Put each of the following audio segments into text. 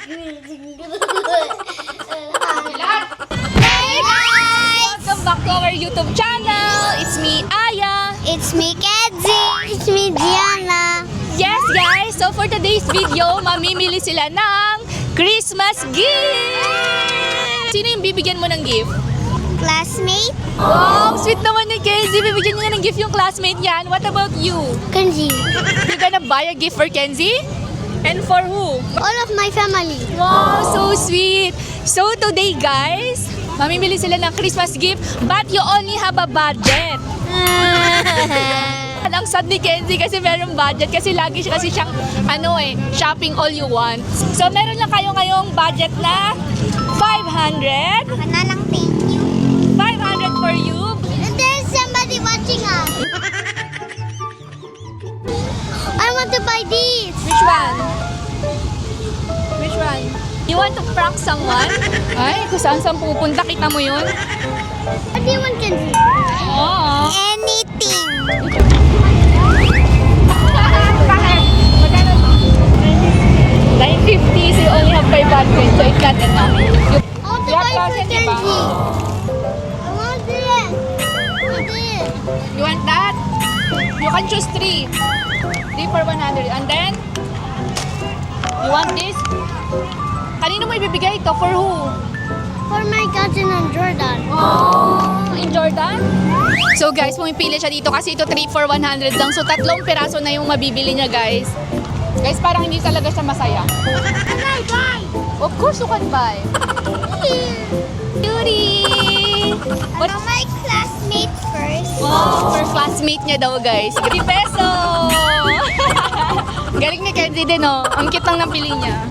Hey guys! Welcome back to our YouTube channel. It's me, Aya. It's me, Kenzie. It's me, Gianna. Yes guys, so for today's video, mamimili sila ng Christmas gift! Sino yung bibigyan mo ng gift? Classmate, Wow, sweet naman ni Kenzie. Bibigyan niya ng gift yung classmate niyan. What about you? Kenzie. You gonna buy a gift for Kenzie? And for who? All of my family. Wow, so sweet. So today guys, mamimili sila ng Christmas gift but you only have a budget. Ang sad ni Kenzie kasi merong budget kasi lagi siya kasi siyang shopping all you want. So meron lang kayo ngayong budget na 500. Ako na lang, thank you. 500 for you. And there's somebody watching us. I want to buy this. Which one? Which one? You want to prank someone? Ay, kung saan pupunta, kita mo yun? What do you want, Kenzie? Oo. Anything. Bakit? Magkano to? 950, so you only have 500, so it's not enough. I want to You have buy for thousand, di ba? Kenzie. I want this. I want this. You want that? You can choose 3. 3 for 100. And then, you want this? Kanino mo ibibigay ito? For who? For my cousin and Jordan. Oh, in Jordan? So guys, pumipili siya dito kasi ito 3 for 100 lang. So 3 piraso na yung mabibili niya guys. Guys, parang hindi talaga siya masaya. Can I buy? Of course you can buy. Cutie! What are my classmates first? Wow, for classmate niya daw guys. 3 peso! Galing ni Kenzie din oh. Ang cute lang ng pili niya.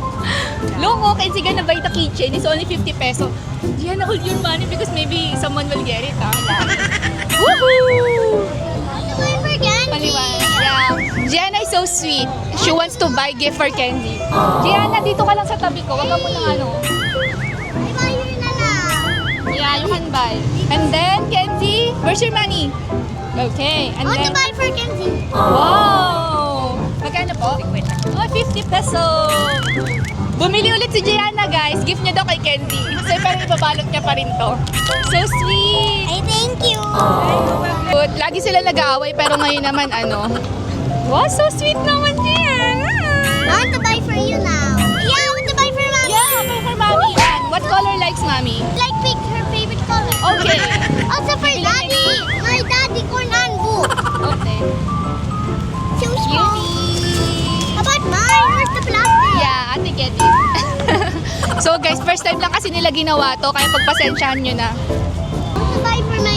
Look, oh, Kenzie gonna buy the kitchen. It's only 50 peso. Gianna, hold your money because maybe someone will get it. Woohoo! Buy for Kenzie. Paliwanag. Yeah. Gianna is so sweet. She wants to buy gift for Kenzie. Gianna, dito ka lang sa tabi ko. Wag ka mo ng ano. I buy you na lang. Yeah, you can buy. And then, Kenzie, where's your money? Okay. I And want to then, buy for Kenzie. wow! Magkano po? Oh, 50 peso. Bumili ulit si Gianna, guys. Gift niya daw kay Kenzie. So, parang ibabalot niya pa rin to. So sweet! I thank you. But, lagi sila nag-aaway, pero ngayon naman, wow, so sweet naman, Gianna! I want to buy for you now. Yeah, I want to buy for mommy. Yeah, for mommy. And what color likes mommy? Like pink, her favorite color. Okay. Also for daddy. My daddy, corn and book. Okay. So small. Cutie! How about mine? Where's the plastic? Yeah, ate get it. So guys, first time lang kasi nila ginawa to, kaya pagpasensyahan nyo na. I want to buy for my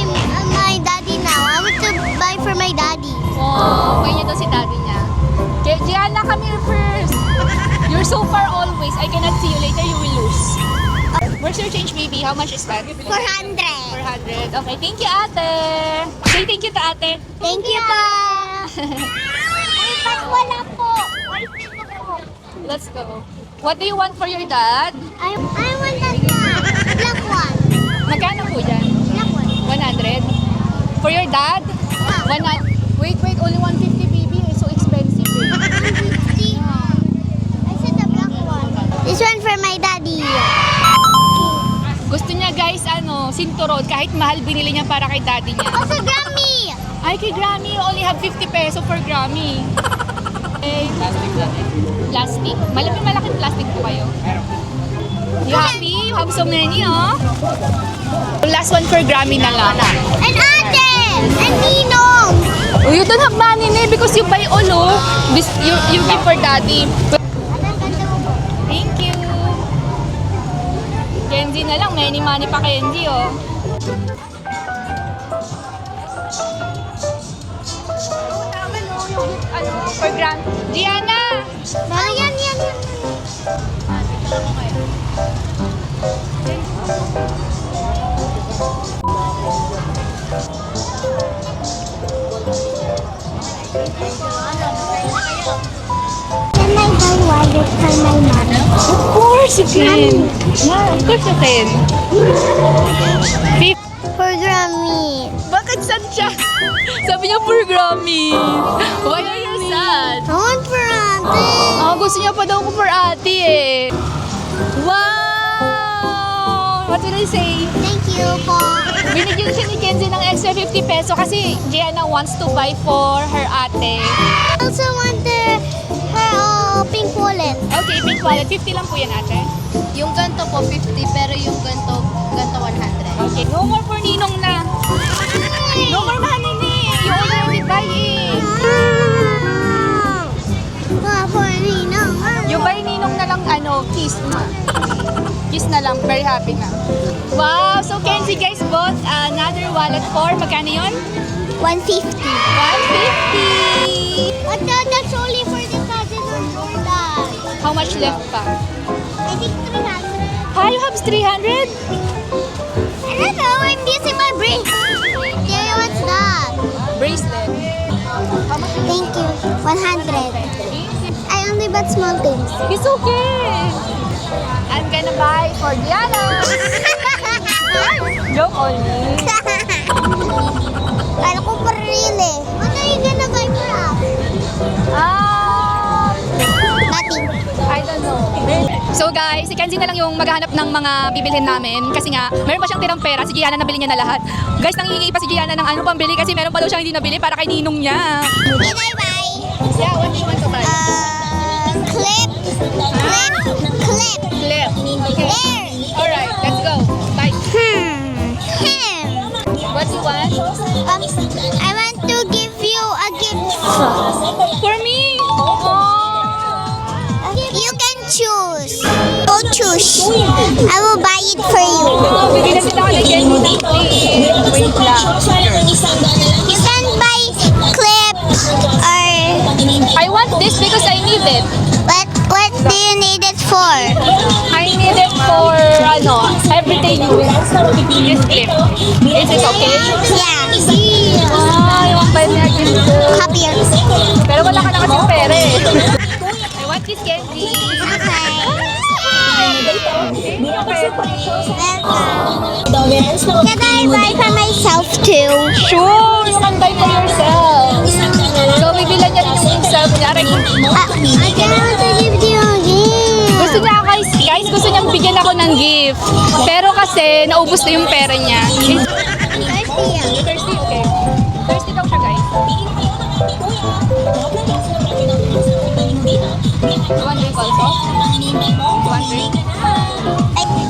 daddy now. I want to buy for my daddy. Wow, kaya daw si daddy niya. Okay, Gianna, come here first. You're so far always. I cannot see you later. You will lose. Where's your change, baby? How much is that? 400. 400. Okay, thank you, ate. Say thank you to ate. Thank you po. Ay, ba't wala po? Let's go. What do you want for your dad? I want that one. Black one. Magkano po dyan? Black one. 100? For your dad? Yeah. Wait, only 150, baby. It's so expensive. 150. I said the black one. This one for my daddy. Gusto niya guys, sinturon. Kahit mahal binili niya para kay daddy niya. Also, Grammy. Ay, kay Grammy, you only have 50 peso for Grammy. Okay. Plastic. Malaking plastic po kayo. You happy? You have so many, oh? Last one for Grammy na lang. And Ate. And Ninong. Oh, you don't have money, ne? Because you buy all, oh. This, you give for daddy. Thank you. Kenzie na lang. Many money pa Kenzie, oh. For Grand. Gianna! Yan. Can I buy wallet for my mom? Of course you can. Yeah, of course you can. For Grammy. Bakit sad siya? Sabi niya for Grammy. Why are you sad? I want for Ate. Gusto niya pa daw ko for ate eh. what will I say? Thank you po. Binigyan siya ni Kenzie ng extra 50 peso kasi Gianna wants to buy for her ate. I also want her pink wallet. Okay, pink wallet. 50 lang po yan, ate. Yung ganto po 50 pero yung ganto 100. Okay, no more for Ninong na. No more Mahanini. You already buy it. For Ninong. Yung buy Ninong na lang, kiss na. Kiss na lang, very happy na. Wow, so Kenzie guys bought another wallet for, magkano yun? 150. 150. But that's only for the cousin of Jordan. How much left pa? I think 300. You have 300? I don't know, I'm using my brain. Yeah, what's that? Bracelet. Thank you. 100. I only bought small things. It's okay. I'm gonna buy for Gianna. Joke only. Ano ko for real eh. What are you gonna buy for us? Nothing. I don't know. So guys, si Kenzie na lang yung maghahanap ng mga bibilhin namin kasi nga, meron pa siyang tirang pera. Si Gianna nabili niya na lahat. Guys, nangingi pa si Gianna ng pambili kasi meron pa daw siyang hindi nabili para kay ninong niya. Did I buy? Yeah, what do you want to buy? Clip. Clip. There. Alright, let's go. Bye. What do you want? I want to give you a gift. For me? You can choose. Go choose. I will buy it for you. Bigyan sila ka ng Kenzie ng clip. Wait lang. You can buy clip or I want this because I need it. what do you need it for? I need it for, everyday use. This clip. Is it okay? Yeah. Yung pala niya dito. Happier. Pero wala ka na kasing pera eh. I want this candy. Okay. Welcome. Can I buy for myself too? Sure, you can buy for yourself. So, bibilan niya rin yung self niya. I don't want to give you a gift. Gusto niya guys, gusto niyang bigyan ako ng gift. Pero kasi, naubos na yung pera niya. Thirsty yan. Thirsty, okay. Thirsty daw siya, guys. You want drink also? You want drink?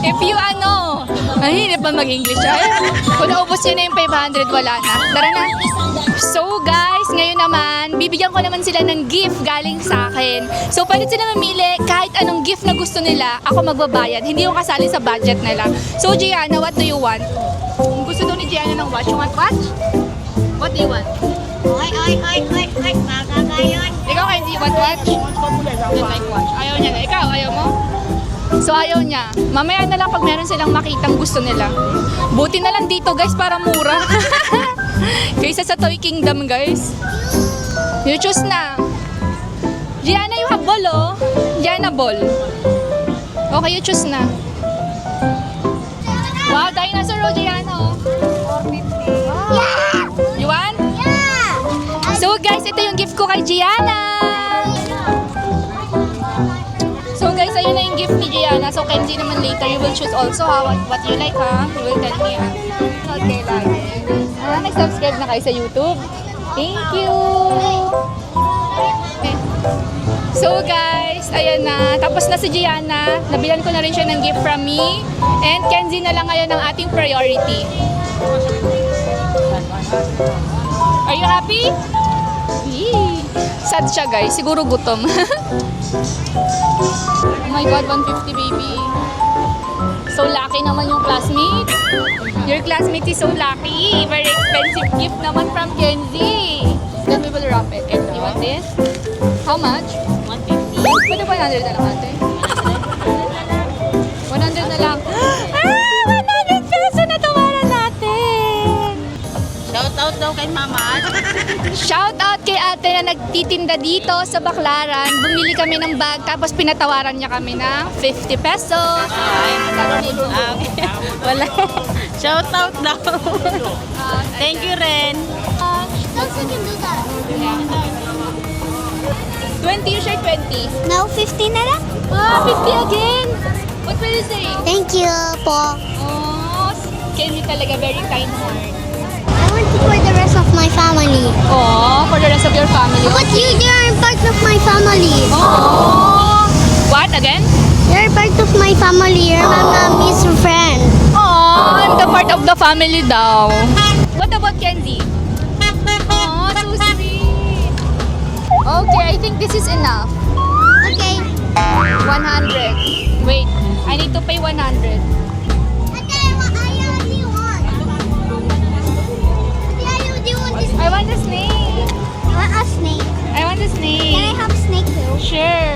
If you ang hirap ba mag-English ay? Kung naubos niya na yung 500, wala na. Tara na. So guys, ngayon naman, bibigyan ko naman sila ng gift galing sa akin. So palit sila mamili, kahit anong gift na gusto nila, ako magbabayad. Hindi yung kasali sa budget nila. So Gianna, what do you want? Gusto daw ni Gianna ng watch. You want watch? What do you want? Oy. Magagayon. Ikaw, Kenzie, you want watch? Don't like watch. Ayaw niya na. Ikaw, ayaw mo? So ayaw niya. Mamaya na lang pag meron silang makitang gusto nila. Buti na lang dito guys para mura. Kaysa sa Toy Kingdom guys. You choose na. Gianna, you have ball oh. Gianna, ball. Okay, you choose na. Wow, dinosaur oh, Gianna oh. 450. Yeah. You want? Yeah. So guys, ito yung gift ko kay Gianna. So guys, ayun na yung gift ni Gianna. So Kenzie naman later, you will choose also what you like ha. You will tell me ha. Okay, lagi. Nag-subscribe na kayo sa YouTube. Thank you! Okay. So guys, ayan na. Tapos na si Gianna. Nabilan ko na rin siya ng gift from me. And Kenzie na lang ngayon ang ating priority. Are you happy? Yee! Sad siya guys. Siguro gutom. Oh my God, 150 baby. So lucky naman yung classmate. Your classmate is so lucky. Very expensive gift naman from Kenzie. Then we will wrap it. Kenzie, you want this? How much? 150. Pwede 100 na lang ate. 100 na lang. 100 peso na tawaran natin. Shout out daw kay mama. Shout out kay ate na nagtitinda dito sa Baclaran. Bumili kami ng bag tapos pinatawaran niya kami ng 50 pesos. Wala. Shout out daw. Thank you, Ren. Don't you can do that. 20, you share 20. No, 50 na lang. 50 again. What will you say? Thank you po. Oh, Kenzie talaga, very kind heart. I want it for the rest of my family. Oh, for the rest of your family. But you are part of my family. Oh. What again? You're part of my family. You're my mommy's friend. Oh, I'm the part of the family daw. What about Kenzie? Oh, so sweet. Okay, I think this is enough. Okay. 100. Wait, I need to pay 100. Okay, what do you want? What do you want this? I want a snake. I want a snake. I want a Can I snake. have snake too? Sure.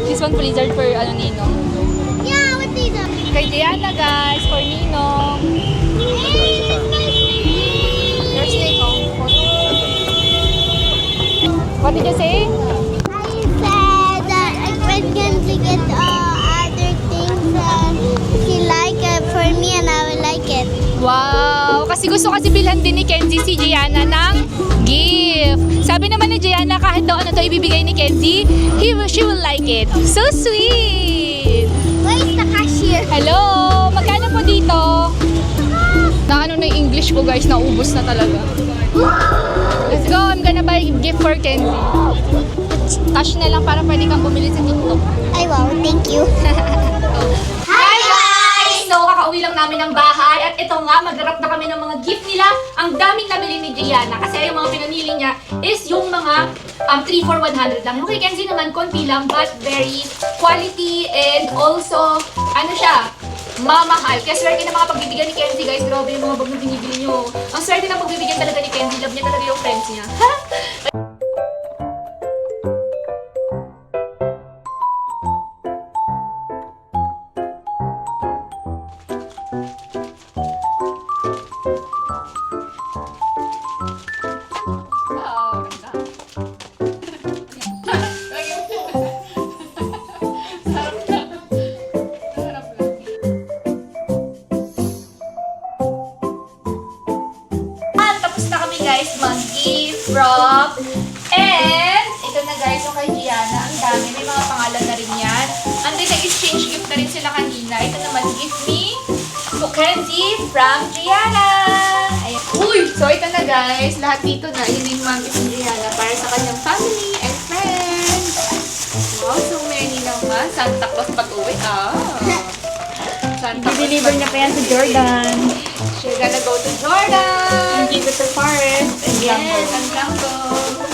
This one for lizard for ano Ninong. Yeah, what do you do? Kay Diana guys, for Ninong. Hey, it's my snake. Your snake oh. What did you say? I said that I was going to get other things that he like it for me and I will like it. Wow! Kasi gusto kasi bilhan din ni Kenzie si Gianna ng gift. Sabi naman ni Gianna kahit daw ano to ibibigay ni Kenzie, she will like it. So sweet! Where is the cashier? Hello! Magkano po dito? Na ano na yung English ko guys, naubos na talaga. Let's go! I'm gonna buy gift for Kenzie. Cash na lang para pwede kang bumili sa TikTok. Ay wow, thank you. Hi guys! So, kakauwi lang namin ng bahay at ito nga, magharap na kami ng mga gift nila. Ang daming nabili ni Gianna kasi yung mga pinamili niya is yung mga 3 for 100 lang. Yung kay Kenzie naman, konti lang but very quality and also, ano siya, mamahal. Kaya swerte na mga pagbibigyan ni Kenzie guys. Grabe yung mga bag na binibili niyo. Ang swerte na pagbibigyan talaga ni Kenzie. Love niya talaga yung friends niya. Ha? Wow, ganda. Sarap na. Sarap lang. At tapos na kami guys mag-gift wrap. And ito na guys yung kay Gianna. Ang dami. May mga pangalan na rin yan. And then nag-exchange gift na rin sila kanina. Ito naman, give me to Kenzie from Gianna. Ayan. Uy! So ito na guys. Lahat dito na. Yun yung mami ni Gianna para sa kanyang family and friends. Wow, so many naman. Santa Claus patuwi. Ah. Santa Claus I-deliver niya pa yan sa Jordan. She's gonna go to Jordan. And give it to Forest and Yes, Blanco. ang Blanco.